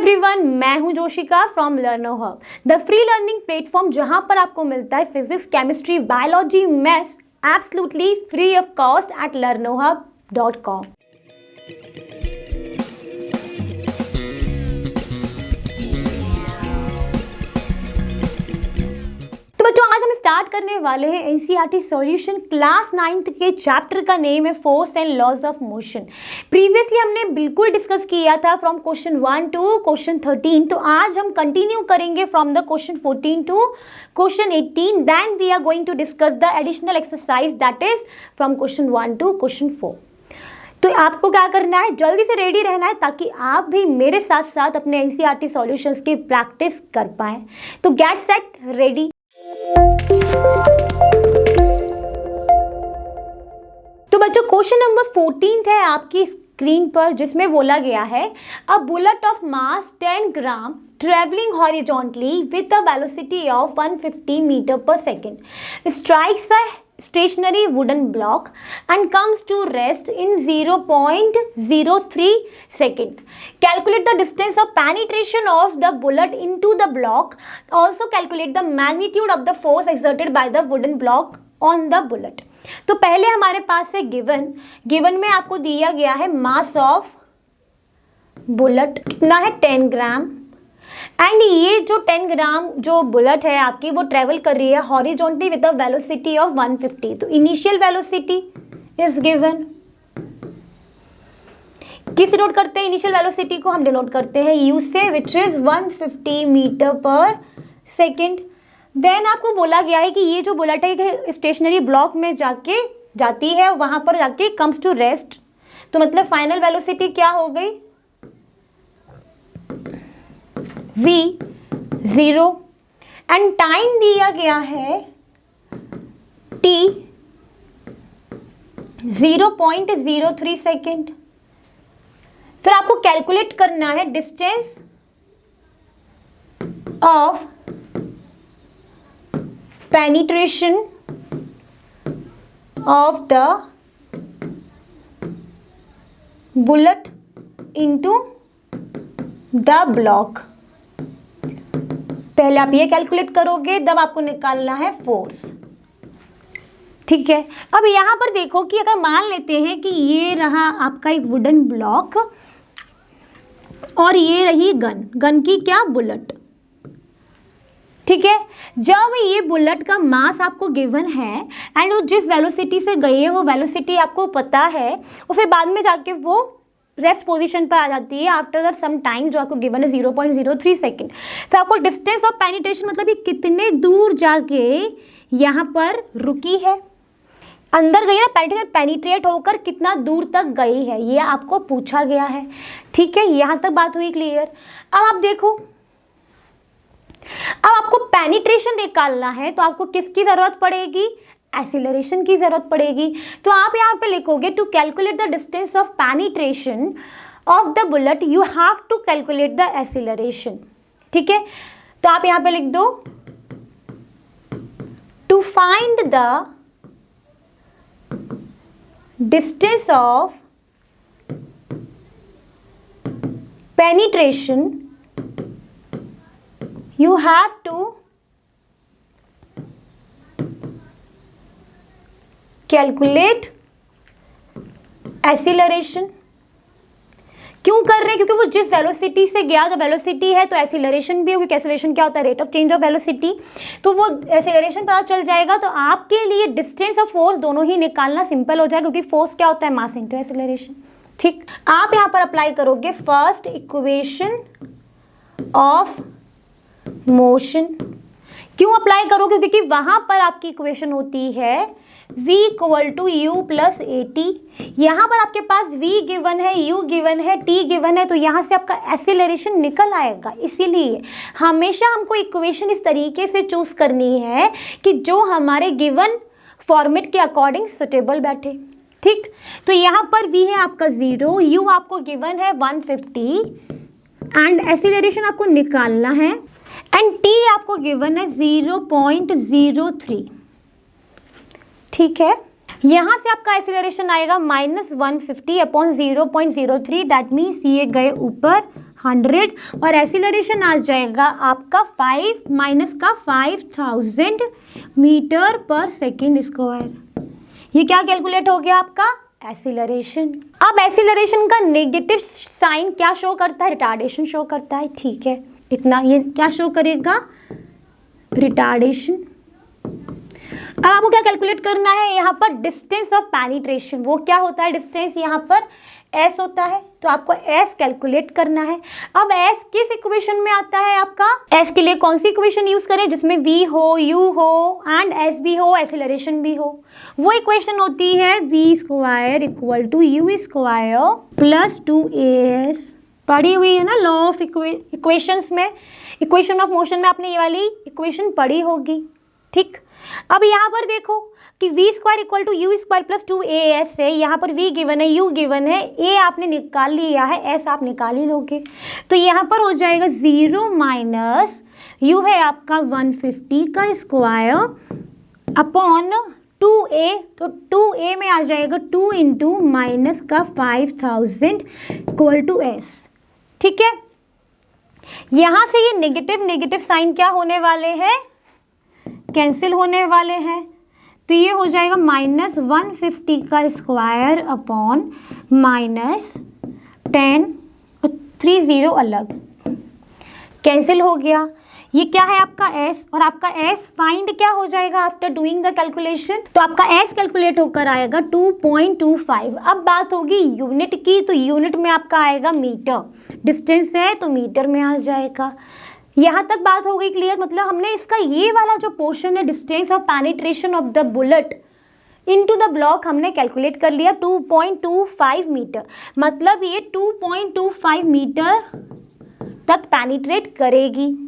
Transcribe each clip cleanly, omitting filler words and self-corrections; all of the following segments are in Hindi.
एवरीवन, मैं हूं Joshika from LearnoHub, the free learning platform जहां पर आपको मिलता है physics, chemistry, biology, maths absolutely free of cost at learnohub.com। तो बच्चों, आज हम स्टार्ट करने वाले हैं एनसीईआरटी सॉल्यूशन क्लास 9th के चैप्टर का नेम है force and laws of motion. Previously हमने बिल्कुल डिस्कस किया था फ्रॉम क्वेश्चन 1 टू क्वेश्चन 13। तो आज हम कंटिन्यू करेंगे from the question 14 to question 18। Then we are going to discuss the additional exercise that is from question 1 to question 4। तो आपको क्या करना है, जल्दी से रेडी रहना है ताकि आप भी मेरे साथ साथ अपने एनसीईआरटी सॉल्यूशंस की प्रैक्टिस कर पाएं। तो गेट सेट रेडी। तो बच्चों, क्वेश्चन नंबर 14 है आपकी स्क्रीन पर, जिसमें बोला गया है a bullet of mass 10 gram travelling horizontally with a velocity of 150 metre per second strikes a stationary wooden block and comes to rest in 0.03 second. Calculate the distance of penetration of the bullet into the block. Also calculate the magnitude of the force exerted by the wooden block on the bullet. तो पहले हमारे पास है गिवन में आपको दिया गया है मास ऑफ बुलेट कितना है 10 ग्राम, एंड ये जो 10 ग्राम जो बुलेट है आपकी वो ट्रेवल कर रही है horizontally with a velocity of 150। तो इनिशियल वेलोसिटी इज गिवन। किस डिनोट करते हैं इनिशियल वेलोसिटी को? हम डिनोट करते हैं यू से, which is 150 metre per second. Then आपको बोला गया है कि ये जो बुलेट है स्टेशनरी ब्लॉक में जाती है, वहां पर जाके कम्स टू रेस्ट। तो मतलब फाइनल वेलोसिटी क्या हो गई v 0, एंड टाइम दिया गया है t 0.03 सेकेंड। फिर आपको कैलकुलेट करना है distance of penetration of the bullet into the block. पहले आप ये कैलकुलेट करोगे, तब आपको निकालना है फोर्स। ठीक है, अब यहां पर देखो कि अगर मान लेते हैं कि ये रहा आपका एक वुडन ब्लॉक और ये रही गन की क्या बुलेट। ठीक है, जब ये बुलेट का मास आपको गिवन है एंड वो जिस वेलोसिटी से गई है वो वेलोसिटी आपको पता है, और फिर बाद में जाके वो रेस्ट पोजीशन पर आ जाती है आफ्टर सम टाइम जो आपको गिवन है 0.03 सेकेंड। फिर आपको डिस्टेंस ऑफ पेनिट्रेशन मतलब ये कितने दूर जाके यहाँ पर रुकी है, अंदर गई है, पेनिट्रेट होकर कितना दूर तक गई है, ये आपको पूछा गया है। ठीक है, यहाँ तक बात हुई क्लियर। अब आप देखो, अब आपको पेनिट्रेशन निकालना है तो आपको किसकी जरूरत पड़ेगी? एक्सीलरेशन की जरूरत पड़ेगी। तो आप यहाँ पे लिखोगे to calculate the distance of penetration of the bullet you have to calculate the acceleration. ठीक है, तो आप यहाँ पे लिख दो to find the distance of penetration you have to calculate acceleration। क्यों कर रहे हैं? क्योंकि वो जिस वेलोसिटी से गया, जो वेलोसिटी है तो एक्सीलरेशन भी होगी। एक्सीलरेशन क्या होता है? Rate of change of velocity. तो वो एक्सीलरेशन पता चल जाएगा तो आपके लिए डिस्टेंस और फोर्स दोनों ही निकालना सिंपल हो जाएगा, क्योंकि फोर्स क्या होता है? Mass into acceleration. ठीक, आप यहाँ पर अप्लाई करोगे फर्स्ट इक्वेशन ऑफ मोशन। क्यों अप्लाई करोगे? क्योंकि वहां पर आपकी इक्वेशन होती है v equal to u plus a t. यहाँ पर आपके पास v गिवन है, u गिवन है, t गिवन है, तो यहाँ से आपका एक्सीलरेशन निकल आएगा। इसीलिए हमेशा हमको इक्वेशन इस तरीके से चूज करनी है कि जो हमारे गिवन फॉर्मेट के अकॉर्डिंग सुटेबल बैठे। ठीक, तो यहाँ पर v है आपका 0, u आपको गिवन है 150 एंड एक्सीलरेशन आपको निकालना है, एंड t आपको गिवन है 0.03। ठीक है, यहाँ से आपका एक्सीलरेशन आएगा -150 अपॉन 0.03। दैट मीन्स ये गए ऊपर 100 और एक्सीलरेशन आ जाएगा आपका 5 माइनस का 5000 मीटर पर सेकेंड स्क्वायर। ये क्या कैलकुलेट हो गया आपका एक्सीलरेशन। अब एक्सीलरेशन का नेगेटिव साइन क्या शो करता है, रिटार्डेशन शो करता है, ठीक है इतना। ये क्या शो करेगा, रिटार्डेशन। अब आपको क्या कैलकुलेट करना है, यहाँ पर डिस्टेंस ऑफ पेनिट्रेशन, वो क्या होता है डिस्टेंस, यहाँ पर s होता है, तो आपको s कैलकुलेट करना है। अब s किस इक्वेशन में आता है आपका, s के लिए कौन सी इक्वेशन यूज करें जिसमें v हो, u हो एंड s भी हो, एक्सीलरेशन भी हो। वो इक्वेशन होती है v square equal to u square plus 2as। पढ़ी हुई है ना लॉ ऑफ इक्वेशंस में, इक्वेशन ऑफ मोशन में आपने ये वाली इक्वेशन पढ़ी होगी, ठीक। अब यहाँ पर देखो कि v square equal to u square plus 2as है, यहाँ पर v गिवन है, u गिवन है, a आपने निकाल लिया है, s आप निकाल ही लोगे। तो यहाँ पर हो जाएगा 0 माइनस u है आपका 150 का स्क्वायर अपॉन 2a, तो 2a में आ जाएगा 2 इंटू माइनस का 5000 इक्वल टू s, ठीक है। यहाँ से ये नेगेटिव नेगेटिव साइन क्या होने वाले हैं, कैंसिल होने वाले हैं। तो ये हो जाएगा माइनस 150 का स्क्वायर अपॉन माइनस 10, 30 अलग कैंसिल हो गया। ये क्या है आपका s, और आपका s फाइंड क्या हो जाएगा आफ्टर डूइंग द कैलकुलेशन, तो आपका s कैलकुलेट होकर आएगा 2.25। अब बात होगी यूनिट की, तो यूनिट में आपका आएगा मीटर, डिस्टेंस है तो मीटर में आ जाएगा। यहाँ तक बात हो गई क्लियर, मतलब हमने इसका ये वाला जो पोर्शन है distance of penetration of the bullet into the block हमने कैलकुलेट कर लिया 2.25 मीटर, मतलब ये 2.25 मीटर तक पेनिट्रेट करेगी।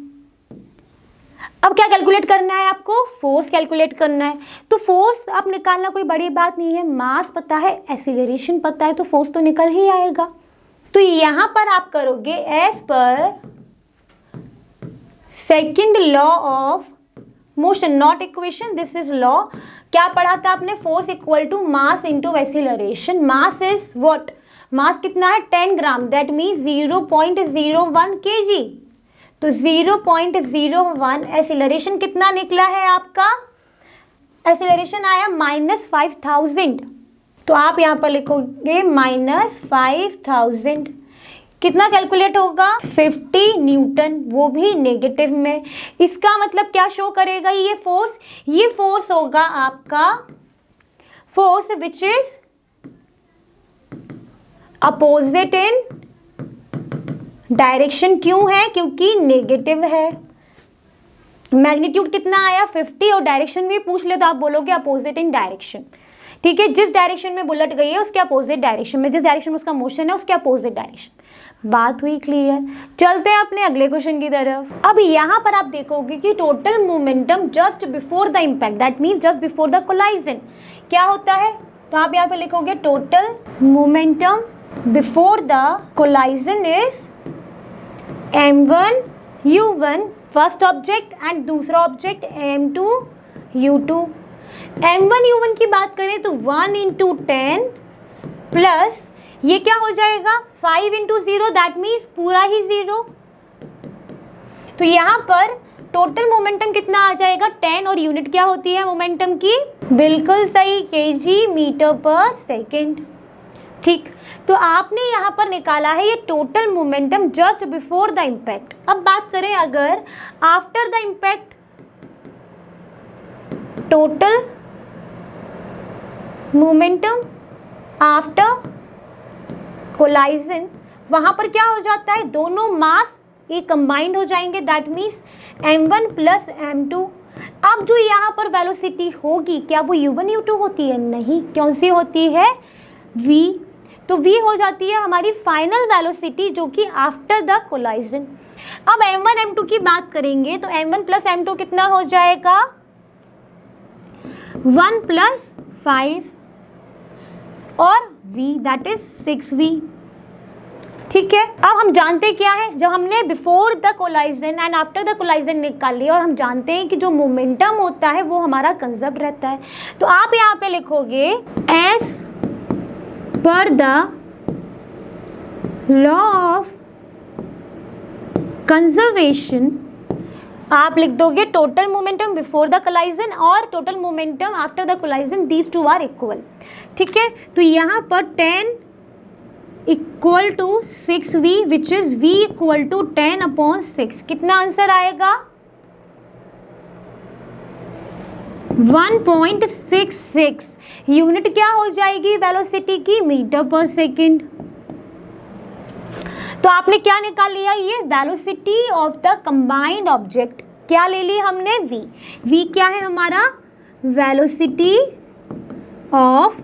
अब क्या कैलकुलेट करना है आपको, फोर्स कैलकुलेट करना है। तो फोर्स आप निकालना कोई बड़ी बात नहीं है, मास पता है, एक्सीलरेशन पता है, तो फोर्स तो निकल ही आएगा। तो यहाँ पर आप करोगे as per second law of motion, not equation, this is law. क्या पढ़ा था आपने, force equal to mass into acceleration. Mass is what, mass कितना है 10 ग्राम, दैट मीन्स 0.01 kg। तो 0.01, एक्सीलरेशन कितना निकला है आपका, एक्सीलरेशन आया -5000। तो आप यहाँ पर लिखोगे -5000, कितना कैलकुलेट होगा 50 न्यूटन, वो भी नेगेटिव में। इसका मतलब क्या शो करेगा ये फोर्स होगा आपका force which is opposite in direction. क्यों है, क्योंकि नेगेटिव है। मैग्नीट्यूड कितना आया 50, और डायरेक्शन भी पूछ ले तो आप बोलोगे अपोजिट इन डायरेक्शन, ठीक है। जिस डायरेक्शन में बुलेट गई है उसके अपोजिट डायरेक्शन में, जिस डायरेक्शन में उसका मोशन है उसके अपोजिट डायरेक्शन। बात हुई क्लियर। चलते हैं अपने अगले क्वेश्चन की तरफ। अब यहाँ पर आप देखोगे कि total momentum just before the impact, that means just before the collision क्या होता है। तो आप यहाँ पे लिखोगे total momentum before the collision is m1 u1 first object and दूसरा object m2 u2। m1 u1 की बात करें तो 1 इंटू 10 प्लस ये क्या हो जाएगा 5 इंटू 0, दैट मीन्स पूरा ही 0। तो यहाँ पर टोटल मोमेंटम कितना आ जाएगा 10, और यूनिट क्या होती है मोमेंटम की, बिल्कुल सही kg मीटर पर सेकेंड, ठीक। तो आपने यहाँ पर निकाला है ये total momentum just before the impact. अब बात करें अगर after the impact, total momentum after collision, वहां पर क्या हो जाता है दोनों मास ये कंबाइंड हो जाएंगे, that means m1 plus m2। अब जो यहाँ पर वेलोसिटी होगी क्या वो u1 u2 होती है, नहीं, कौन सी होती है v। तो v हो जाती है हमारी फाइनल वेलोसिटी जो कि आफ्टर द कोलाइजन। अब m1 m2 की बात करेंगे तो m1 प्लस m2 कितना हो जाएगा 1 प्लस 5 और v दैट इज 6v, ठीक है। अब हम जानते क्या है, जब हमने before the collision and after the collision निकाल लिया, और हम जानते हैं कि जो मोमेंटम होता है वो हमारा कंजर्व रहता है। तो आप यहाँ पे लिखोगे as per the law of conservation आप लिख दोगे total momentum before the collision और total momentum after the collision, these two are equal. ठीक है, तो यहाँ पर 10 equal to 6v which is v equal to 10/6। कितना आंसर आएगा? 1.66। यूनिट क्या हो जाएगी वेलोसिटी की? Metre per second. तो आपने क्या निकाल लिया? ये velocity of the combined object क्या ले ली हमने? v। v क्या है हमारा? Velocity of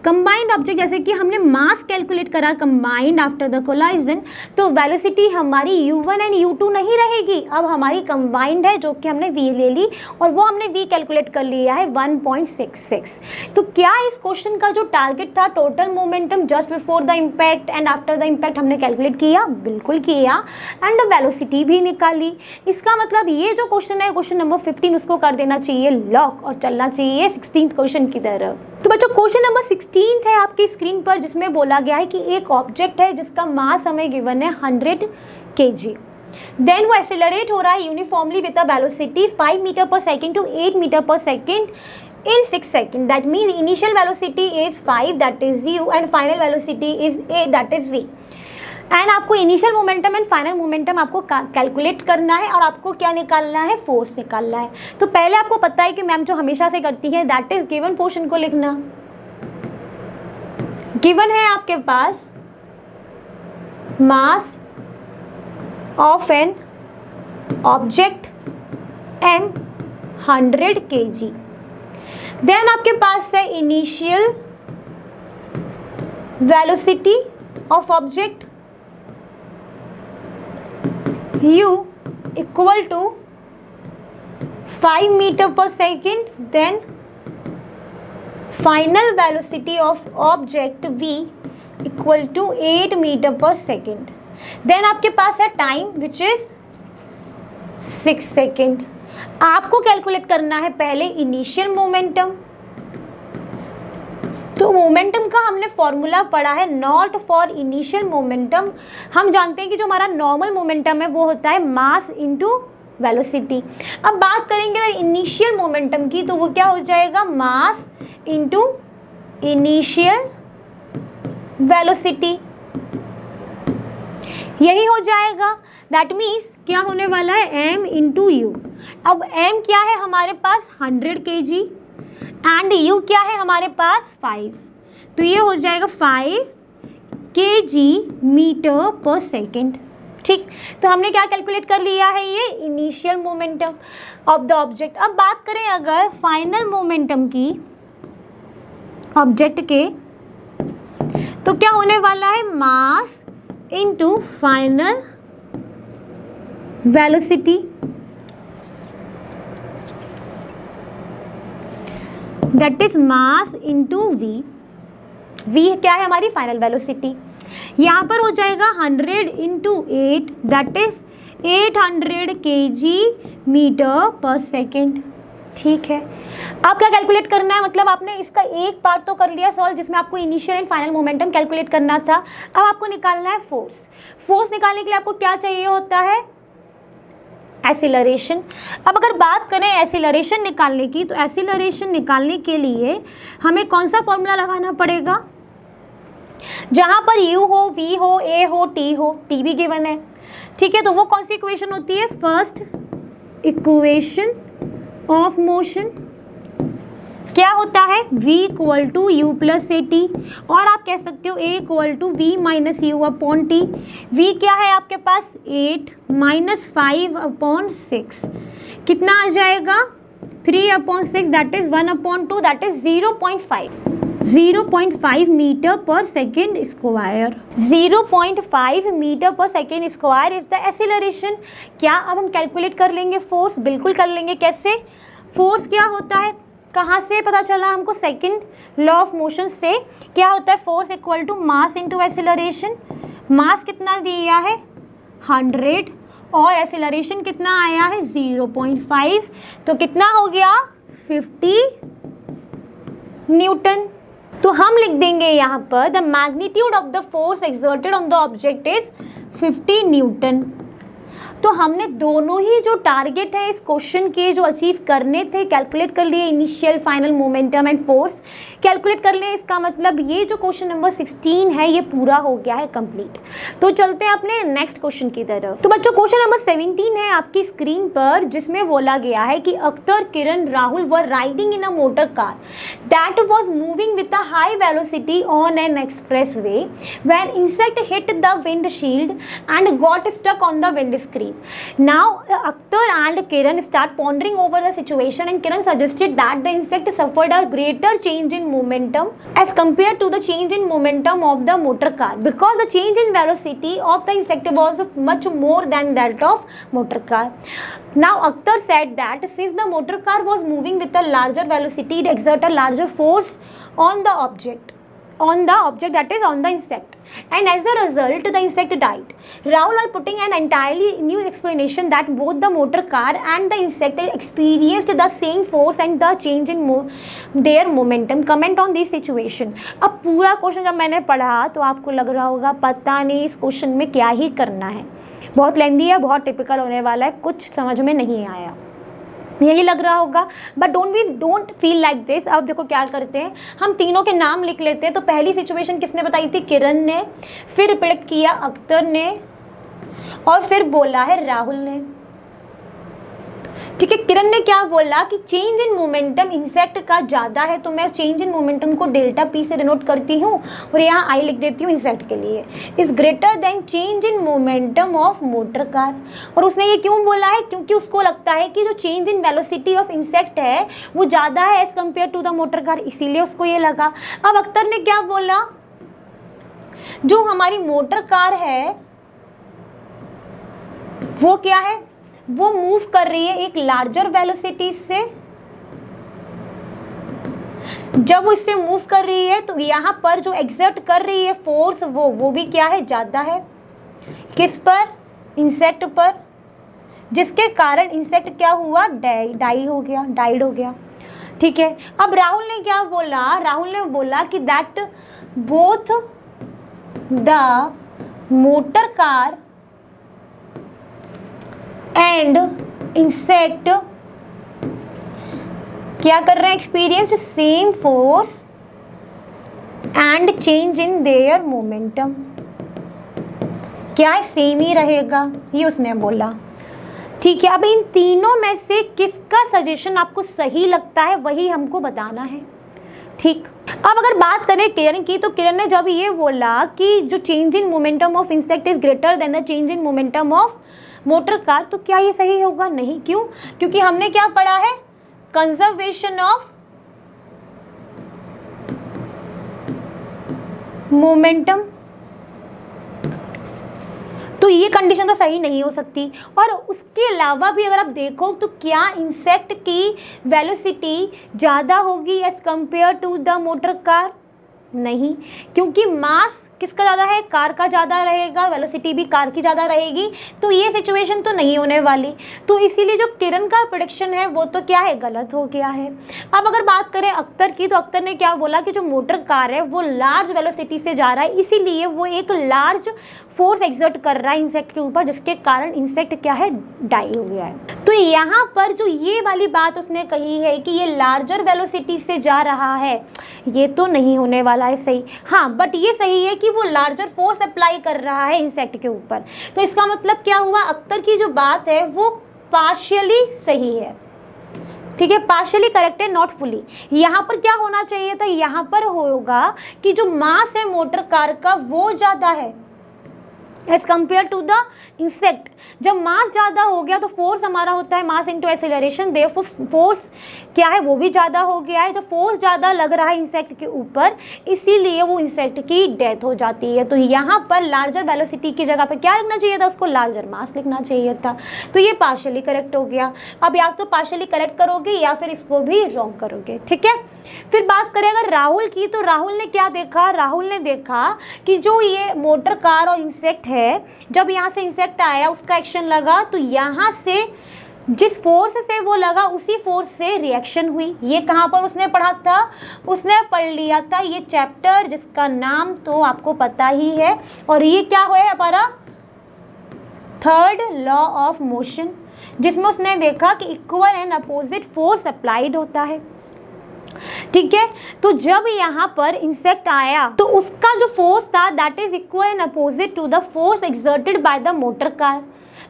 combined object. जैसे कि हमने मास कैलकुलेट करा कंबाइंड आफ्टर द कोलाइजन, तो वेलोसिटी हमारी u1 एंड u2 नहीं रहेगी, अब हमारी कंबाइंड है जो कि हमने v ले ली और वो हमने v कैलकुलेट कर लिया है 1.66। तो क्या इस क्वेश्चन का जो टारगेट था total momentum just before the impact and after the impact हमने कैलकुलेट किया? बिल्कुल किया, एंड वेलोसिटी भी निकाली। इसका मतलब ये जो क्वेश्चन है क्वेश्चन नंबर 15 उसको कर देना चाहिए लॉक और चलना चाहिए 16th क्वेश्चन की तरफ। तो बच्चों क्वेश्चन नंबर 16 है आपकी स्क्रीन पर, जिसमें बोला गया है कि एक ऑब्जेक्ट है जिसका मास हमें गिवन है 100 kg। देन वो एक्सेलरेट हो रहा है uniformly with a velocity 5 metre per second to 8 metre per second in 6 seconds. That means initial velocity is 5, that is u, and final velocity is a, that is v. And आपको initial momentum and final momentum आपको कैलकुलेट करना है और आपको क्या निकालना है? फोर्स निकालना है। तो पहले आपको पता है कि मैम जो हमेशा से करती है दैट इज गिवन पोर्शन को लिखना। गिवन है आपके पास mass of an object m 100 kg। Then आपके पास है initial velocity of object u equal to 5 metre per second, then final velocity of object v equal to 8 metre per second. Then आपके पास है टाइम विच इज 6 सेकेंड। आपको कैलकुलेट करना है पहले इनिशियल मोमेंटम। तो मोमेंटम का हमने फॉर्मूला पढ़ा है नॉट फॉर इनिशियल मोमेंटम। हम जानते हैं कि जो हमारा नॉर्मल मोमेंटम है वो होता है मास इनटू वेलोसिटी। अब बात करेंगे अगर इनिशियल मोमेंटम की, तो वो क्या हो जाएगा? मास इनटू इनिशियल वेलोसिटी, यही हो जाएगा। दैट मीन्स क्या होने वाला है? m into you. अब m क्या है हमारे पास? 100 kg एंड u क्या है हमारे पास? 5। तो ये हो जाएगा 5 kg मीटर पर सेकेंड। ठीक, तो हमने क्या कैलकुलेट कर लिया है? ये initial momentum of the object. अब बात करें अगर फाइनल मोमेंटम की ऑब्जेक्ट के, तो क्या होने वाला है? Mass into final velocity, that is mass into v. V क्या है? हमारी फाइनल वेलोसिटी। यहाँ पर हो जाएगा 100 into 8, that is 800 kg metre per second. ठीक है, अब क्या कैलकुलेट करना है? मतलब आपने इसका एक पार्ट तो कर लिया सॉल्व जिसमें आपको initial and final momentum calculate करना था। अब आपको निकालना है फोर्स। फोर्स निकालने के लिए आपको क्या चाहिए होता है? एक्सीलरेशन। अब अगर बात करें एक्सीलरेशन निकालने की, तो एक्सीलरेशन निकालने के लिए हमें कौन सा फॉर्मूला लगाना पड़ेगा? जहां पर u हो, v हो, a हो, t हो, t भी गिवन है। ठीक है, तो वो कौन सी इक्वेशन होती है? फर्स्ट इक्वेशन ऑफ मोशन क्या होता है? v equal to u plus a t, और आप कह सकते हो a equal to v minus u upon t. v क्या है आपके पास? 8 माइनस 5/6 कितना आ जाएगा? 3/6, that is 1/2, that is 0.5 metre per second square. 0.5 metre per second square is the acceleration. क्या अब हम कैलकुलेट कर लेंगे फोर्स? बिल्कुल कर लेंगे। कैसे? फोर्स क्या होता है? कहाँ से पता चला हमको? सेकंड लॉ ऑफ मोशन से। क्या होता है? Force equal to mass into acceleration. Mass कितना दिया है? 100 और एक्सेलरेशन कितना आया है? 0.5। तो कितना हो गया? 50 न्यूटन। तो हम लिख देंगे यहाँ पर the magnitude of the force exerted on the object is 50 Newton. तो हमने दोनों ही जो टारगेट है इस क्वेश्चन के जो अचीव करने थे कैलकुलेट कर लिए, initial final momentum and force calculate कर लिए। इसका मतलब ये जो क्वेश्चन नंबर 16 है ये पूरा हो गया है कंप्लीट। तो चलते हैं अपने नेक्स्ट क्वेश्चन की तरफ। तो बच्चों क्वेश्चन नंबर 17 है आपकी स्क्रीन पर, जिसमें बोला गया है कि Akhtar, Kiran, Rahul were riding in a motor car that was moving with a high velocity on an expressway when insect hit the windshield and got stuck on the windscreen. Now Akhtar and Kiran start pondering over the situation, and Kiran suggested that the insect suffered a greater change in momentum as compared to the change in momentum of the motor car, because the change in velocity of the insect was much more than that of motor car. Now Akhtar said that since the motor car was moving with a larger velocity, it exerted a larger force on the object that is on the insect, and as a result the insect died. Rahul was putting an entirely new explanation that both the motor car and the insect experienced the same force and the change in their momentum. Comment on this situation. अब पूरा क्वेश्चन जब मैंने पढ़ा तो आपको लग रहा होगा पता नहीं इस क्वेश्चन में क्या ही करना है, बहुत लेंदी है, बहुत टिपिकल होने वाला है, कुछ समझ में नहीं आया, यही लग रहा होगा। But don't feel like this. अब देखो क्या करते हैं, हम तीनों के नाम लिख लेते हैं। तो पहली सिचुएशन किसने बताई थी? किरण ने, फिर प्रेडिक्ट किया अख्तर ने, और फिर बोला है राहुल ने। ठीक है, किरण ने क्या बोला कि चेंज इन मोमेंटम इंसेक्ट का ज़्यादा है, तो मैं चेंज इन मोमेंटम को डेल्टा पी से डिनोट करती हूँ और यहाँ आई लिख देती हूँ इंसेक्ट के लिए, is greater than change in momentum of motor car. और उसने ये क्यों बोला है? क्योंकि उसको लगता है कि जो change in velocity of insect है वो ज़्यादा है as compare to the motor car, इसीलिए उसको ये लगा। अब अख्तर ने क्या बोला, जो हमारी मोटर कार है वो क्या है, वो मूव कर रही है एक लार्जर वेलोसिटी से। जब वो इससे मूव कर रही है तो यहाँ पर जो एग्जर्ट कर रही है फोर्स वो भी क्या है, ज़्यादा है। किस पर? इंसेक्ट पर, जिसके कारण इंसेक्ट क्या हुआ, डाइड हो गया। ठीक है, अब राहुल ने क्या बोला? राहुल ने बोला कि that both the motor car and insect क्या कर रहे हैं, experience same force and change in their momentum. क्या है, सेम ही रहेगा, ये उसने बोला। ठीक है, अब इन तीनों में से किसका सजेशन आपको सही लगता है वही हमको बताना है। ठीक, अब अगर बात करें किरण की, तो किरण ने जब ये बोला कि जो change in momentum of insect is greater than the change in momentum of motor car, तो क्या ये सही होगा? नहीं। क्यों? क्योंकि हमने क्या पढ़ा है, कंजर्वेशन ऑफ मोमेंटम। तो ये कंडीशन तो सही नहीं हो सकती। और उसके अलावा भी अगर आप देखो तो क्या इंसेक्ट की वेलोसिटी ज़्यादा होगी as compare to the motor car? नहीं, क्योंकि मास किसका ज़्यादा है, कार का ज़्यादा रहेगा, वेलोसिटी भी कार की ज़्यादा रहेगी, तो ये सिचुएशन तो नहीं होने वाली। तो इसीलिए जो किरण का प्रेडिक्शन है वो तो क्या है, गलत हो गया है। अब अगर बात करें अख्तर की, तो अख्तर ने क्या बोला कि जो मोटर कार है वो लार्ज वेलोसिटी से जा रहा है, इसीलिए वो एक लार्ज फोर्स एक्सर्ट कर रहा है इंसेक्ट के ऊपर, जिसके कारण इंसेक्ट क्या है, डाई हो गया है। तो यहाँ पर जो ये वाली बात उसने कही है कि ये लार्जर वेलोसिटी से जा रहा है, ये तो नहीं होने वाला है सही। हाँ, बट ये सही है कि वो लार्जर फोर्स अप्लाई कर रहा है इंसेक्ट के ऊपर। तो इसका मतलब क्या हुआ, अख्तर की जो बात है वो पार्शियली सही है। ठीक है, पार्शियली करेक्ट है, नॉट फुली। यहाँ पर क्या होना चाहिए था, यहाँ पर होगा कि जो मास है मोटर कार का वो ज़्यादा है as compare to the insect. जब मास ज़्यादा हो गया तो फोर्स हमारा होता है mass into acceleration, therefore force क्या है, वो भी ज़्यादा हो गया है। जब फोर्स ज़्यादा लग रहा है इंसेक्ट के ऊपर, इसीलिए वो इंसेक्ट की डेथ हो जाती है। तो यहाँ पर लार्जर वेलोसिटी की जगह पे क्या लिखना चाहिए था, उसको लार्जर मास लिखना चाहिए था। तो ये पार्शियली करेक्ट हो गया। अब या तो पार्शियली करेक्ट करोगे या फिर इसको भी रॉन्ग करोगे। ठीक है, फिर बात करें अगर राहुल की, तो राहुल ने क्या देखा, राहुल ने देखा कि जो ये मोटर कार और इंसेक्ट है, जब यहाँ से इंसेक्ट आया उसका एक्शन लगा, तो यहाँ से जिस फोर्स से वो लगा उसी फोर्स से रिएक्शन हुई। ये कहाँ पर उसने पढ़ा था, उसने पढ़ लिया था ये चैप्टर जिसका नाम तो आपको पता ही है। और ये क्या हुआ हमारा, थर्ड लॉ ऑफ मोशन, जिसमें उसने देखा कि equal and opposite force applied होता है। ठीक है, तो जब यहाँ पर इंसेक्ट आया तो उसका जो फोर्स था that is equal and opposite to the force exerted by the motor car.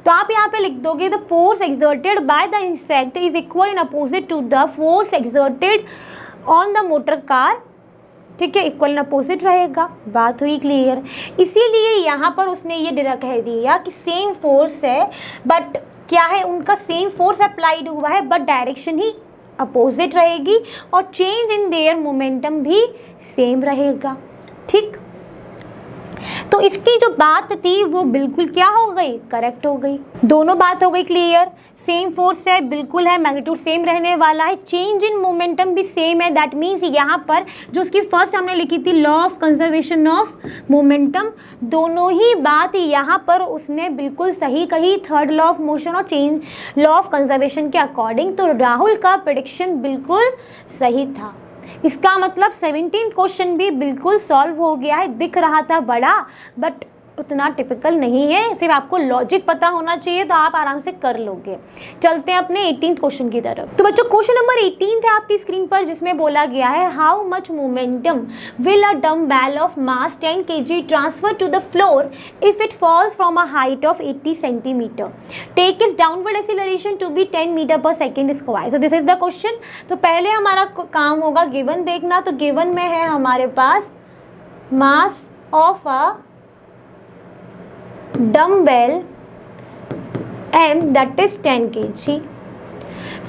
तो आप यहाँ पे लिख दोगे the force exerted by the insect is equal and opposite to the force exerted on the motor car. ठीक है, इक्वल एंड अपोजिट रहेगा। बात हुई क्लियर। इसीलिए यहाँ पर उसने ये कह दिया कि सेम फोर्स है, बट क्या है, उनका सेम फोर्स अप्लाइड हुआ है बट डायरेक्शन ही अपोजिट रहेगी और चेंज इन देयर मोमेंटम भी सेम रहेगा। ठीक, तो इसकी जो बात थी वो बिल्कुल क्या हो गई, करेक्ट हो गई। दोनों बात हो गई क्लियर। सेम फोर्स है, बिल्कुल है, मैग्नीट्यूड सेम रहने वाला है, चेंज इन मोमेंटम भी सेम है। दैट मीन्स यहाँ पर जो उसकी फर्स्ट हमने लिखी थी law of conservation of momentum, दोनों ही बात यहाँ पर उसने बिल्कुल सही कही, थर्ड लॉ ऑफ मोशन और चेंज लॉ ऑफ कंजर्वेशन के अकॉर्डिंग। तो राहुल का प्रेडिक्शन बिल्कुल सही था। इसका मतलब 17th क्वेश्चन भी बिल्कुल सॉल्व हो गया है। दिख रहा था बड़ा, बट उतना टिपिकल नहीं है, सिर्फ आपको लॉजिक पता होना चाहिए तो आप आराम से कर लोगे। चलते हैं अपने 18th क्वेश्चन की तरफ। तो बच्चों क्वेश्चन नंबर 18 है आपकी स्क्रीन पर, जिसमें बोला गया है how much momentum will a dumbbell of mass 10 kg transfer to the floor if it falls from a height of 80 centimetre, take its downward acceleration to be 10 metre per second square. So this is the question. तो पहले हमारा काम होगा गिवन देखना। तो गिवन में है हमारे पास mass of a dumbbell m that is 10 kg।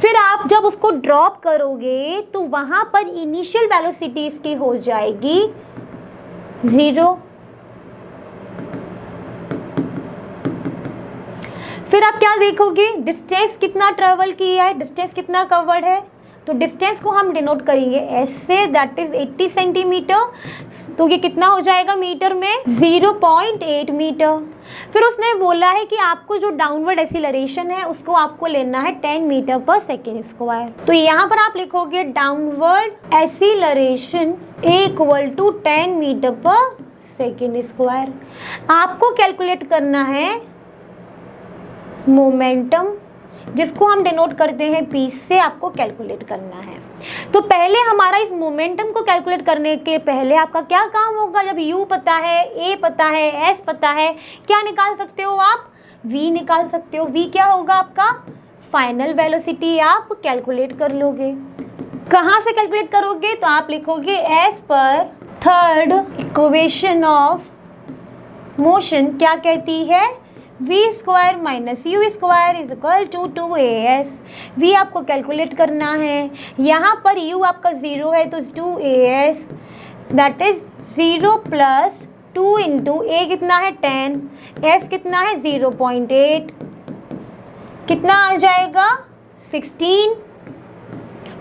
फिर आप जब उसको ड्रॉप करोगे तो वहां पर इनिशियल वेलोसिटी इसकी हो जाएगी 0। फिर आप क्या देखोगे, डिस्टेंस कितना ट्रेवल किया है, डिस्टेंस कितना कवर्ड है। तो डिस्टेंस को हम डिनोट करेंगे एस से, दैट इज 80 सेंटीमीटर। तो ये कितना हो जाएगा मीटर में, 0.8 मीटर। फिर उसने बोला है कि आपको जो डाउनवर्ड एक्सीलरेशन है उसको आपको लेना है 10 मीटर पर सेकेंड स्क्वायर। तो यहाँ पर आप लिखोगे downward acceleration equal to 10 metre per second square. आपको कैलकुलेट करना है मोमेंटम, जिसको हम डिनोट करते हैं P से, आपको कैलकुलेट करना है। तो पहले हमारा इस मोमेंटम को कैलकुलेट करने के पहले आपका क्या काम होगा, जब U पता है, A पता है, S पता है, क्या निकाल सकते हो आप, V निकाल सकते हो। V क्या होगा आपका, फाइनल वेलोसिटी आप कैलकुलेट कर लोगे। कहाँ से कैलकुलेट करोगे, तो आप लिखोगे as per third equation of motion क्या कहती है, v square minus u square is equal to 2as। v आपको कैलकुलेट करना है, यहाँ पर u आपका 0 है तो 2as that is 0 plus 2 into a कितना है 10, s कितना है 0.8, कितना आ जाएगा 16,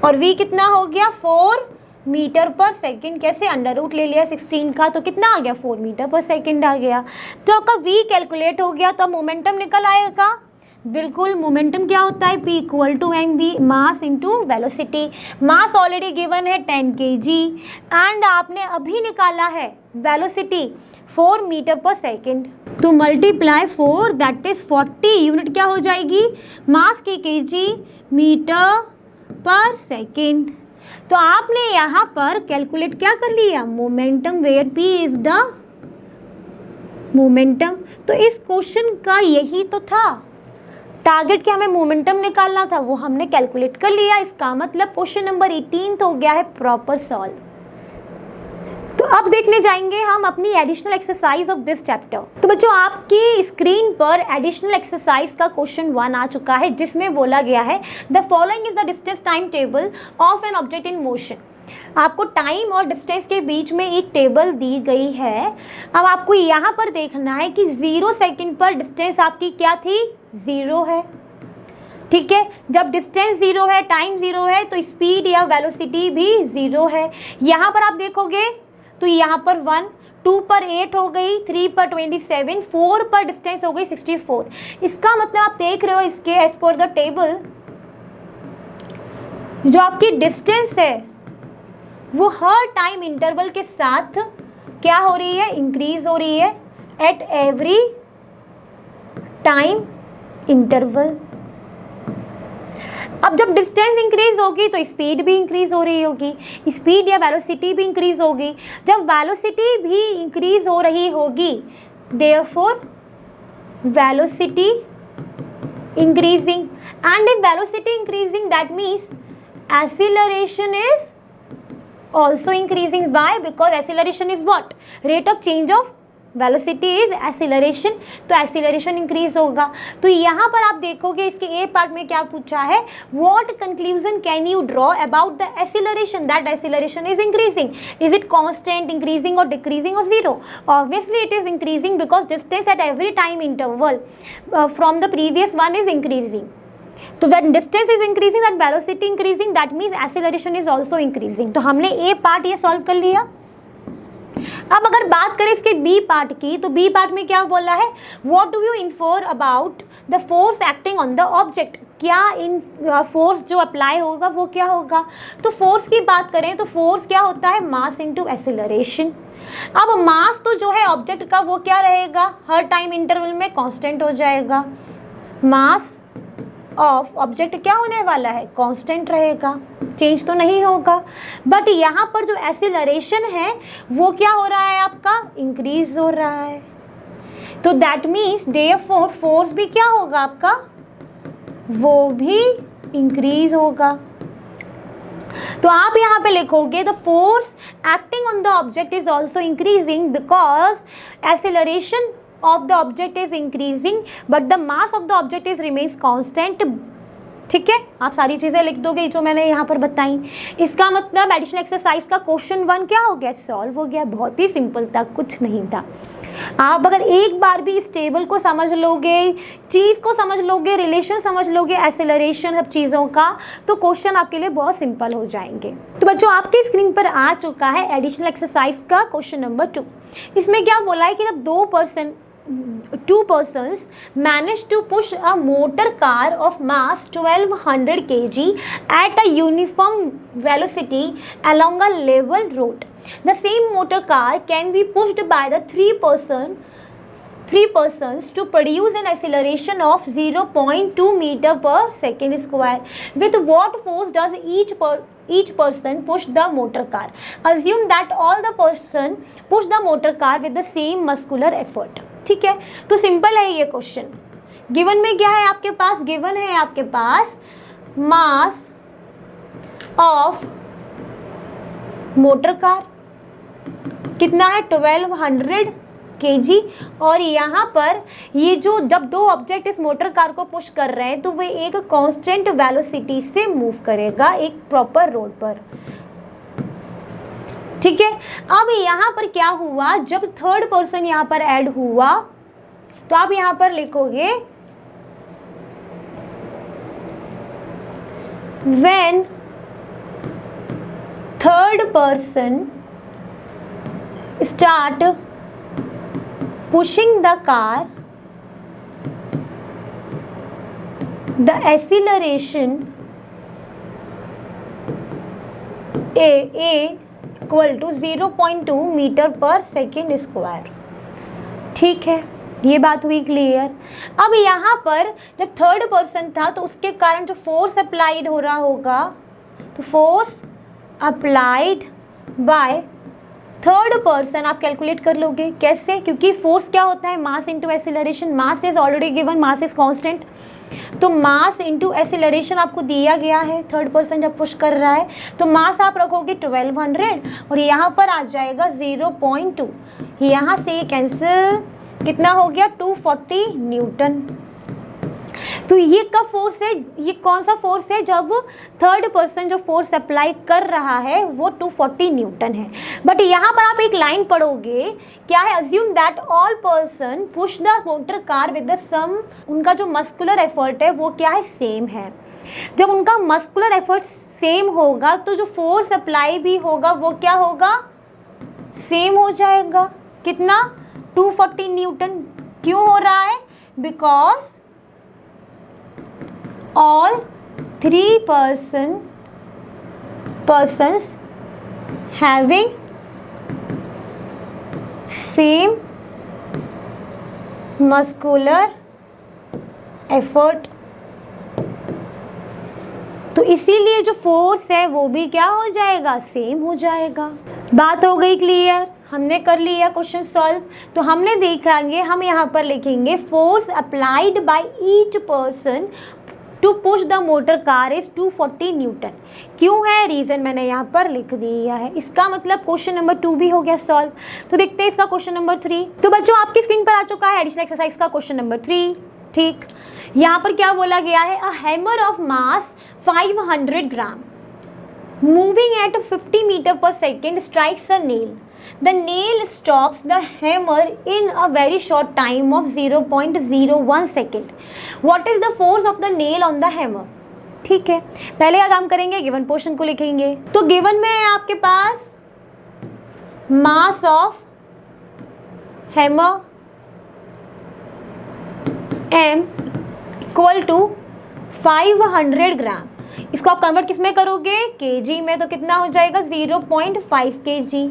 और v कितना हो गया 4 मीटर पर सेकेंड। कैसे, अंडर रूट ले लिया 16 का, तो कितना आ गया 4 मीटर पर सेकेंड आ गया। तो आपका v कैलकुलेट हो गया, तो मोमेंटम निकल आएगा। बिल्कुल, मोमेंटम क्या होता है, p equal to mv mass into velocity. Mass already given है 10 kg एंड आपने अभी निकाला है वेलोसिटी 4 मीटर पर सेकेंड। तो मल्टीप्लाई 4 दैट इज 40 यूनिट क्या हो जाएगी, मास की kg मीटर पर सेकेंड। तो आपने यहाँ पर कैलकुलेट क्या कर लिया, momentum, where p is the momentum. तो इस क्वेश्चन का यही तो था टारगेट, कि हमें मोमेंटम निकालना था, वो हमने कैलकुलेट कर लिया। इसका मतलब क्वेश्चन नंबर 18 तो हो गया है प्रॉपर सॉल्व। तो अब देखने जाएंगे हम अपनी additional exercise of this chapter. तो बच्चों आपकी स्क्रीन पर एडिशनल एक्सरसाइज का क्वेश्चन 1 आ चुका है, जिसमें बोला गया है the following is the distance time table of an object in motion. आपको टाइम और डिस्टेंस के बीच में एक टेबल दी गई है। अब आपको यहाँ पर देखना है कि 0 सेकेंड पर डिस्टेंस आपकी क्या थी, 0 है। ठीक है, जब डिस्टेंस 0 है, टाइम 0 है, तो स्पीड या वेलोसिटी भी 0 है। यहाँ पर आप देखोगे तो यहाँ पर 1, 2 पर 8 हो गई, 3 पर 27, 4 पर डिस्टेंस हो गई 64। इसका मतलब आप देख रहे हो इसके एज पर द टेबल जो आपकी डिस्टेंस है वो हर टाइम इंटरवल के साथ क्या हो रही है, इंक्रीज हो रही है एट एवरी टाइम इंटरवल। अब जब डिस्टेंस इंक्रीज होगी तो स्पीड भी इंक्रीज हो रही होगी, स्पीड या वेलोसिटी भी इंक्रीज होगी। जब वेलोसिटी भी इंक्रीज हो रही होगी, therefore velocity increasing, and if velocity increasing that means acceleration is also increasing. Why? Because acceleration is what? Rate of change of velocity is acceleration, तो एक्सीलरेशन इंक्रीज होगा। तो यहाँ पर आप देखोगे इसके ए पार्ट में क्या पूछा है, what conclusion can you draw about the acceleration, that acceleration is increasing, is it constant, increasing और डिक्रीजिंग और zero? Obviously it is increasing because distance at every time interval from the previous one is increasing. तो when distance is increasing and velocity increasing, that means acceleration is also increasing। तो हमने ए पार्ट ये सॉल्व कर लिया। अब अगर बात करें इसके बी पार्ट की, तो बी पार्ट में क्या बोला है, what do you infer about the force acting on the object, क्या इन फोर्स जो अप्लाई होगा वो क्या होगा? तो फोर्स की बात करें तो फोर्स क्या होता है, मास इनटू एक्सीलरेशन। अब मास तो जो है ऑब्जेक्ट का वो क्या रहेगा, हर टाइम इंटरवल में कांस्टेंट हो जाएगा। मास ऑफ ऑब्जेक्ट क्या होने वाला है, कांस्टेंट रहेगा, चेंज तो नहीं होगा। बट यहाँ पर जो एक्सीलरेशन है वो क्या हो रहा है आपका, इंक्रीज हो रहा है। तो दैट मीन्स देयरफॉर फोर्स भी क्या होगा आपका, वो भी इंक्रीज होगा। तो आप यहाँ पे लिखोगे the force acting on the object is also increasing because acceleration of the object is increasing but the mass of the object is remains constant। ठीक है, आप सारी चीज़ें लिख दोगे जो मैंने यहाँ पर बताई। इसका मतलब एडिशनल एक्सरसाइज का क्वेश्चन 1 क्या हो गया, सॉल्व हो गया। बहुत ही सिंपल था, कुछ नहीं था। आप अगर एक बार भी इस टेबल को समझ लोगे, चीज़ को समझ लोगे, रिलेशन समझ लोगे, एक्सेलरेशन सब चीज़ों का, तो क्वेश्चन आपके लिए बहुत सिंपल हो जाएंगे। तो बच्चों आपकी स्क्रीन पर आ चुका है एडिशनल एक्सरसाइज का क्वेश्चन नंबर 2। इसमें क्या बोला है कि जब two persons managed to push a motor car of mass 1200 kg at a uniform velocity along a level road. The same motor car can be pushed by the three persons to produce an acceleration of 0.2 meter per second square. With what force does each person push the motor car? Assume that all the person push the motor car with the same muscular effort। ठीक है, तो सिंपल है ये क्वेश्चन। गिवन में क्या है आपके पास, गिवन है आपके पास मास ऑफ मोटर कार कितना है, 1200 kg। और यहाँ पर ये जो जब दो ऑब्जेक्ट इस मोटर कार को पुश कर रहे हैं तो वे एक कांस्टेंट वेलोसिटी से मूव करेगा एक प्रॉपर रोड पर। ठीक है, अब यहाँ पर क्या हुआ, जब थर्ड पर्सन यहाँ पर ऐड हुआ तो आप यहाँ पर लिखोगे when third person start pushing the car, the acceleration A equal to 0.2 metre per second square. ठीक है, ये बात हुई क्लियर। अब यहाँ पर जब थर्ड पर्सन था तो उसके कारण जो फोर्स अप्लाइड हो रहा होगा, तो force applied by third person आप कैलकुलेट कर लोगे। कैसे, क्योंकि फोर्स क्या होता है, मास into acceleration. Mass is already given, mass is constant, तो मास इंटू एक्सीलरेशन आपको दिया गया है। थर्ड पर्सन जब पुश कर रहा है तो मास आप रखोगे 1200 और यहाँ पर आ जाएगा 0.2। यहाँ से कैंसिल, कितना हो गया, 240 न्यूटन। तो ये कब फोर्स है, ये कौन सा फोर्स है, जब थर्ड पर्सन जो फोर्स अप्लाई कर रहा है वो 240 न्यूटन है। बट यहाँ पर आप एक लाइन पढ़ोगे, क्या है, assume that all person push the motor car with the sum, उनका जो मस्कुलर एफर्ट है वो क्या है, सेम है। जब उनका मस्कुलर एफर्ट सेम होगा तो जो फोर्स अप्लाई भी होगा वो क्या होगा, सेम हो जाएगा। कितना, 240 न्यूटन। क्यों हो रहा है, because all three persons having same muscular effort. तो इसीलिए जो फोर्स है वो भी क्या हो जाएगा, सेम हो जाएगा। बात हो गई क्लियर, हमने कर लिया क्वेश्चन सॉल्व। तो हमने देखेंगे, हम यहाँ पर लिखेंगे force applied by each person to push the motor car is 240 newton. क्यों है, रीजन मैंने यहाँ पर लिख दिया है। इसका मतलब क्वेश्चन नंबर 2 भी हो गया सॉल्व। तो देखते हैं इसका क्वेश्चन नंबर 3। तो बच्चों आपकी स्क्रीन पर आ चुका है एडिशनल एक्सरसाइज का क्वेश्चन नंबर 3। ठीक, यहाँ पर क्या बोला गया है, a hammer of mass 500 gram moving at 50 metre per second strikes a nail. The nail stops the hammer in a very short time of 0.01 second. What is the force of the nail on the hammer? ठीक है, पहले क्या काम करेंगे, गिवन पोर्शन को लिखेंगे। तो गिवन में है आपके पास mass of hammer m equal to 500 gram. इसको आप कन्वर्ट किस में करोगे, केजी में, तो कितना हो जाएगा 0.5 kg।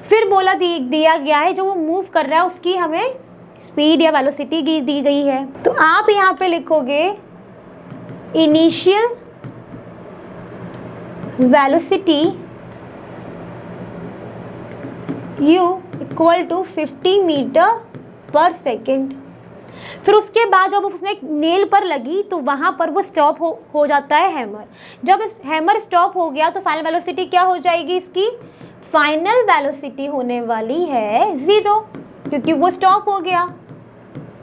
फिर बोला दिया गया है जो वो मूव कर रहा है उसकी हमें स्पीड या वेलोसिटी दी गई है। तो आप यहाँ पे लिखोगे initial velocity u equal to 50 metre per second. फिर उसके बाद जब उसने नेल पर लगी तो वहाँ पर वो स्टॉप हो जाता है हैमर। जब इस हैमर स्टॉप हो गया तो फाइनल वेलोसिटी क्या हो जाएगी, इसकी फाइनल वेलोसिटी होने वाली है 0, क्योंकि वो स्टॉप हो गया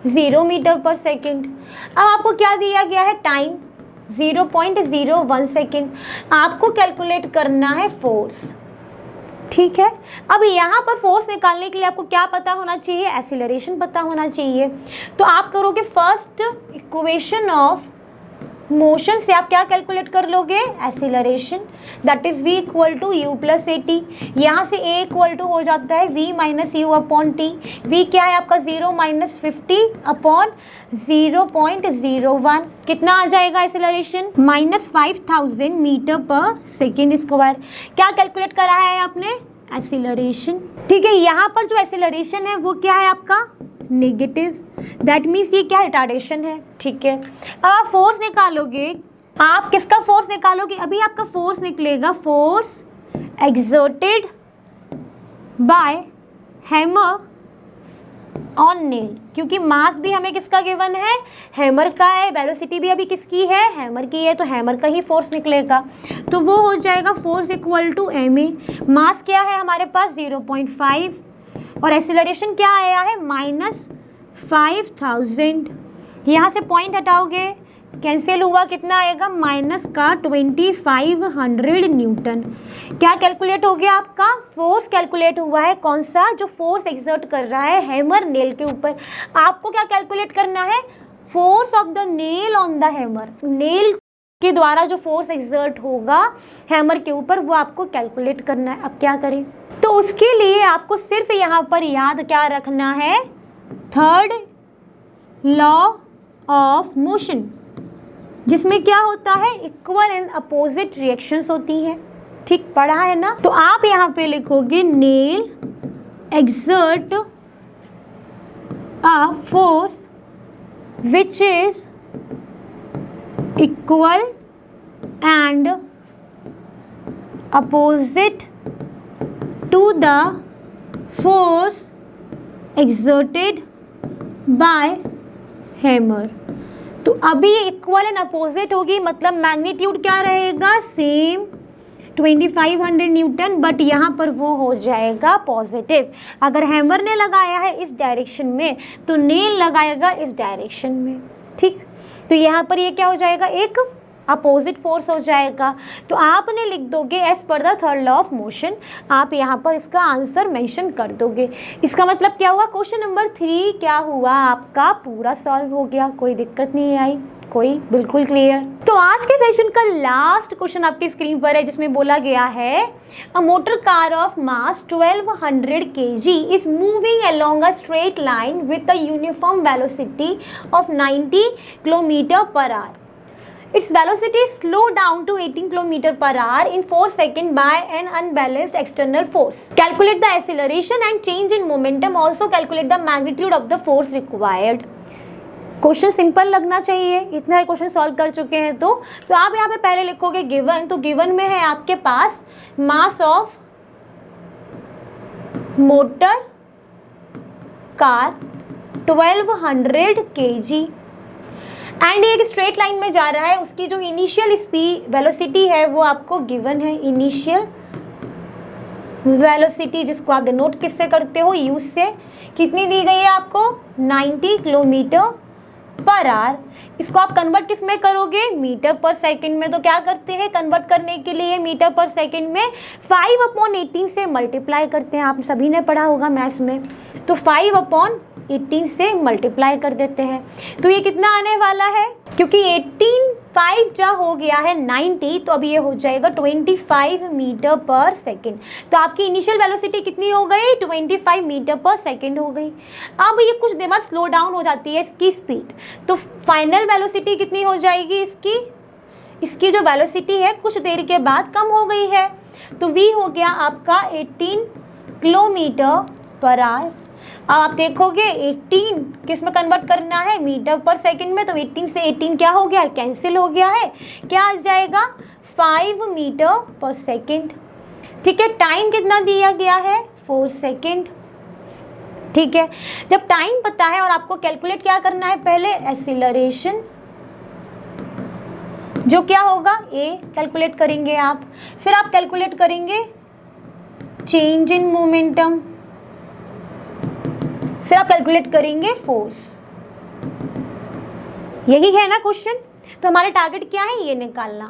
0 मीटर पर सेकेंड। अब आपको क्या दिया गया है, टाइम 0.01 सेकेंड। आपको कैलकुलेट करना है फोर्स। ठीक है, अब यहाँ पर फोर्स निकालने के लिए आपको क्या पता होना चाहिए, एक्सीलरेशन पता होना चाहिए। तो आप करोगे फर्स्ट इक्वेशन ऑफ मोशन से आप क्या कैलकुलेट कर लोगे, acceleration, that is v equal to u plus a t. यहाँ से a इक्वल टू हो जाता है v minus u upon t. v क्या है आपका 0 माइनस 50 अपॉन 0.01। कितना आ जाएगा acceleration, minus 5000 metre per second square. क्या कैलकुलेट करा है आपने, एक्सीलरेशन। ठीक है, यहाँ पर जो एक्सीलरेशन है वो क्या है आपका, नेगेटिव, दैट मीन्स ये क्या रिटार्डेशन है। ठीक है, अब आप फोर्स निकालोगे, आप किसका फोर्स निकालोगे, अभी आपका फोर्स निकलेगा force exerted by hammer on nail, क्योंकि मास भी हमें किसका गिवन है, हैमर का है, वेलोसिटी भी अभी किसकी है, हैमर की है, तो हैमर का ही फोर्स निकलेगा। तो वो हो जाएगा force equal to M A. Mass क्या है हमारे पास 0.5 और एक्सीलरेशन क्या आया है माइनस 5000। यहाँ से पॉइंट हटाओगे, कैंसिल हुआ, कितना आएगा माइनस का 2500 न्यूटन। क्या कैलकुलेट हो गया आपका, फोर्स कैलकुलेट हुआ है, कौन सा, जो फोर्स एक्सर्ट कर रहा है हैमर नेल के ऊपर। आपको क्या कैलकुलेट करना है, force of the nail on the hammer. Nail के द्वारा जो फोर्स एक्सर्ट होगा हैमर के ऊपर वो आपको कैलकुलेट करना है। अब क्या करें, तो उसके लिए आपको सिर्फ यहाँ पर याद क्या रखना है, थर्ड लॉ ऑफ मोशन, जिसमें क्या होता है, इक्वल एंड अपोजिट रिएक्शंस होती हैं। ठीक, पढ़ा है ना। तो आप यहाँ पे लिखोगे nail exert a force which is equal and opposite to the force exerted by hammer. तो अभी ये इक्वल एंड अपोजिट होगी, मतलब मैग्नीट्यूड क्या रहेगा, सेम 2500 न्यूटन, बट यहाँ पर वो हो जाएगा पॉजिटिव। अगर हैमर ने लगाया है इस डायरेक्शन में तो नेल लगाएगा इस डायरेक्शन में। ठीक, तो यहाँ पर ये क्या हो जाएगा, एक अपोजिट फोर्स हो जाएगा। तो आपने लिख दोगे as per the third law of motion, आप यहाँ पर इसका आंसर मेंशन कर दोगे। इसका मतलब क्या हुआ, क्वेश्चन नंबर 3 क्या हुआ आपका, पूरा सॉल्व हो गया, कोई दिक्कत नहीं आई, कोई, बिल्कुल क्लियर। तो आज के सेशन का लास्ट क्वेश्चन आपकी स्क्रीन पर है, जिसमें बोला गया है अ motor car of mass 1200 kg is moving along a straight line with a uniform velocity of 90 kilometre per hour. Its velocity is slowed down to 18 km per hour in 4 seconds by an unbalanced external force. Calculate the acceleration and change in momentum. Also calculate the magnitude of the force required. Question simple लगना चाहिए, इतना क्वेश्चन सॉल्व कर चुके हैं तो आप यहाँ पे पहले लिखोगे गिवन, तो गिवन में है आपके पास mass of motor car 1200 kg and ये एक स्ट्रेट लाइन में जा रहा है, उसकी जो इनिशियल स्पीड वेलोसिटी है वो आपको गिवन है, इनिशियल वेलोसिटी जिसको आप डिनोट किससे करते हो, यू से, कितनी दी गई है आपको 90 किलोमीटर पर आवर। इसको आप कन्वर्ट किस में करोगे, मीटर पर सेकंड में। तो क्या करते हैं कन्वर्ट करने के लिए मीटर पर सेकंड में 5/18 से मल्टीप्लाई करते हैं, आप सभी ने पढ़ा होगा मैथ्स में। तो 5/18 से मल्टीप्लाई कर देते हैं, तो ये कितना आने वाला है, क्योंकि 5 जा हो गया है 90, तो अब ये हो जाएगा 25 मीटर पर सेकेंड। तो आपकी इनिशियल वेलोसिटी कितनी हो गई, 25 मीटर पर सेकेंड हो गई। अब ये कुछ देर बाद स्लो डाउन हो जाती है इसकी स्पीड, तो फाइनल वेलोसिटी कितनी हो जाएगी इसकी जो वेलोसिटी है कुछ देर के बाद कम हो गई है, तो v हो गया आपका 18 किलोमीटर पर आवर। अब आप देखोगे 18 किस में कन्वर्ट करना है, मीटर पर सेकंड में, तो 18 से 18 क्या हो गया, कैंसिल हो गया है, क्या आ जाएगा 5 मीटर पर सेकंड। ठीक है, टाइम कितना दिया गया है 4 सेकंड। ठीक है, जब टाइम पता है और आपको कैलकुलेट क्या करना है, पहले एक्सीलरेशन जो क्या होगा a कैलकुलेट करेंगे आप, फिर आप कैलकुलेट करेंगे चेंज इन मोमेंटम, फिर आप कैलकुलेट करेंगे फोर्स। यही है ना क्वेश्चन, तो हमारा टारगेट क्या है, ये निकालना।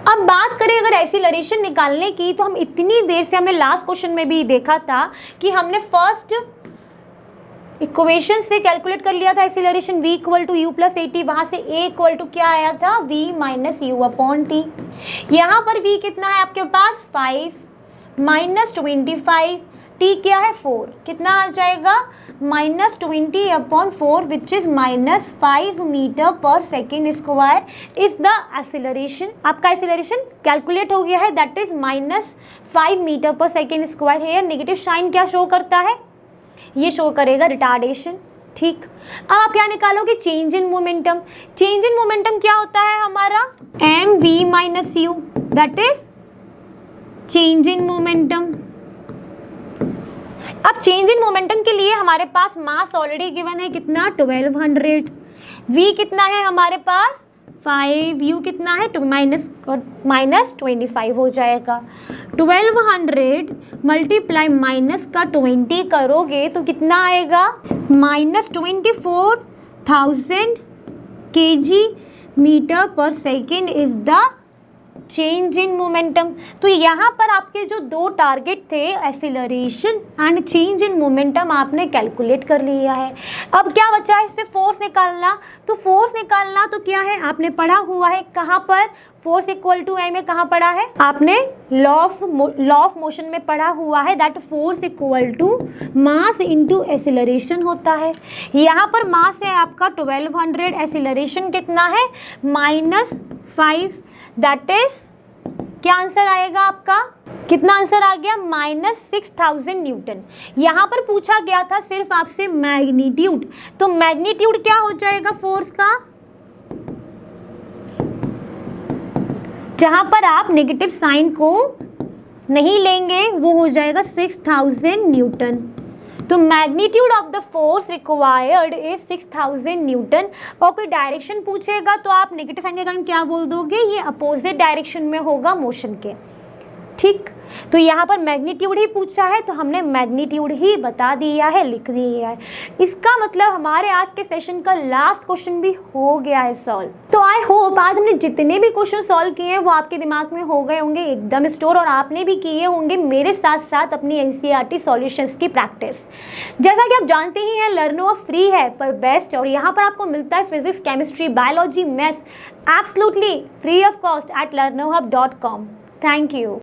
अब बात करें अगर एक्सीलरेशन निकालने की, तो हम इतनी देर से, हमने लास्ट क्वेश्चन में भी देखा था कि हमने फर्स्ट इक्वेशन से कैलकुलेट कर लिया था एक्सीलरेशन v = u + at, वहां से a = क्या आया था, v - u/t। यहाँ पर v कितना है आपके पास 5 -25, t क्या है 4, कितना आ जाएगा -20/4 which is -5 metre per second square is the acceleration. आपका एक्सीलरेशन कैलकुलेट हो गया है, that is -5 metre per second square. है नेगेटिव साइन क्या शो करता है, ये शो करेगा रिटार्डेशन। ठीक, अब आप क्या निकालोगे, change in momentum. Change in momentum क्या होता है हमारा, mv - u, that is change in momentum. अब चेंज इन मोमेंटम के लिए हमारे पास मास ऑलरेडी गिवन है, कितना 1200, v कितना है हमारे पास 5, u कितना है -25 हो जाएगा। 1200 मल्टीप्लाई माइनस का 20 करोगे तो कितना आएगा, -24,000 kg metre per second is the change in momentum. तो यहाँ पर आपके जो दो टारगेट थे, acceleration and change in momentum, आपने कैलकुलेट कर लिया है। अब क्या बचा है, इससे फोर्स निकालना। तो फोर्स निकालना तो क्या है, आपने पढ़ा हुआ है, कहाँ पर, फोर्स इक्वल टू m में कहाँ पढ़ा है आपने, लॉ ऑफ मोशन में पढ़ा हुआ है, that force equal to mass into acceleration होता है। यहाँ पर मास है आपका 1200, एक्सीलरेशन कितना है -5, दैट इज क्या आंसर आएगा आपका, कितना आंसर आ गया, -6000 न्यूटन। यहाँ पर पूछा गया था सिर्फ आपसे मैग्नीट्यूड, तो मैग्नीट्यूड क्या हो जाएगा फोर्स का, जहाँ पर आप नेगेटिव साइन को नहीं लेंगे वो हो जाएगा 6000 न्यूटन। तो magnitude of the force required is 6000 Newton. और कोई डायरेक्शन पूछेगा तो आप नेगेटिव साइन के कारण क्या बोल दोगे, ये अपोजिट डायरेक्शन में होगा मोशन के। ठीक, तो यहाँ पर मैग्नीट्यूड ही पूछा है तो हमने मैग्नीट्यूड ही बता दिया है, लिख दिया है। इसका मतलब हमारे आज के सेशन का लास्ट क्वेश्चन भी हो गया है सॉल्व। तो आई होप आज हमने जितने भी क्वेश्चन सॉल्व किए हैं वो आपके दिमाग में हो गए होंगे एकदम स्टोर, और आपने भी किए होंगे मेरे साथ साथ अपनी NCERT सॉल्यूशंस की प्रैक्टिस। जैसा कि आप जानते ही हैं, लर्नो फ्री है पर बेस्ट, और यहाँ पर आपको मिलता है physics, chemistry, biology, maths absolutely free of cost eight learnerhub.com। Thank you.